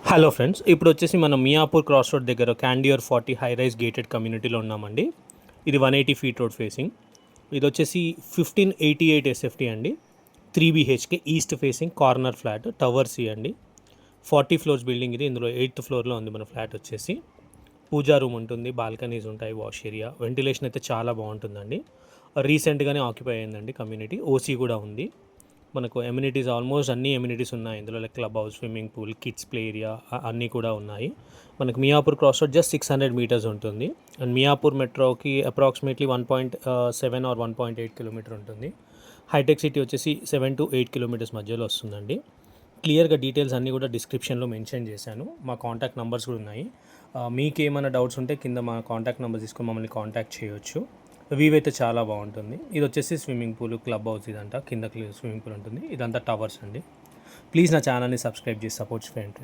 Hello friends, ఇప్పుడు వచ్చేసి మనం మియాపూర్ క్రాస్ రోడ్ దగ్గర క్యాండియర్ 40 హై రైజ్ గేటెడ్ కమ్యూనిటీలో ఉన్నామండి. ఇది 180 ఫీట్ రోడ్ ఫేసింగ్. ఇది వచ్చేసి 1588 ఎస్ఎఫ్టీ అండి. 3 BHK east facing corner flat tower C అండి. 40 ఫ్లోర్స్ బిల్డింగ్ ఇది. ఇందులో 8th ఫ్లోర్లో ఉంది మన ఫ్లాట్ వచ్చేసి. పూజా రూమ్ ఉంటుంది, బాల్కనీస్ ఉంటాయి, వాష్ ఏరియా, వెంటిలేషన్ అయితే చాలా బాగుంటుందండి. రీసెంట్గానే ఆక్యుపై అయిందండి కమ్యూనిటీ. ఓసీ కూడా ఉంది. మనకు ఎమ్యూనిటీస్ ఆల్మోస్ట్ అన్ని ఎమ్యూనిటీస్ ఉన్నాయి ఇందులో, like club house, swimming pool, kids play area అన్నీ కూడా ఉన్నాయి. మనకు Miyapur cross road just 600 meters ఉంటుంది. అండ్ మియాపూర్ మెట్రోకి అప్రాక్సిమేట్లీ 1.7 ఆర్ 1.8 కిలోమీటర్ ఉంటుంది. హైటెక్ సిటీ వచ్చేసి 7 to 8 కిలోమీటర్స్ మధ్యలో వస్తుందండి. క్లియర్గా డీటెయిల్స్ అన్నీ కూడా డిస్క్రిప్షన్లో మెన్షన్ చేశాను. మా కాంటాక్ట్ నెంబర్స్ కూడా ఉన్నాయి. మీకు ఏమైనా డౌట్స్ ఉంటే కింద మా కాంటాక్ట్ నెంబర్ తీసుకొని మమ్మల్ని కాంటాక్ట్ చేయొచ్చు. వ్యూ అయితే చాలా బాగుంటుంది. ఇది వచ్చేసి స్విమ్మింగ్ పూల్, క్లబ్ హౌస్ ఇదంతా. కింద స్విమ్మింగ్ పూల్ ఉంటుంది. ఇదంతా టవర్స్ అండి. ప్లీజ్ నా ఛానల్ని సబ్స్క్రైబ్ చేసి సపోర్ట్ చేయండి.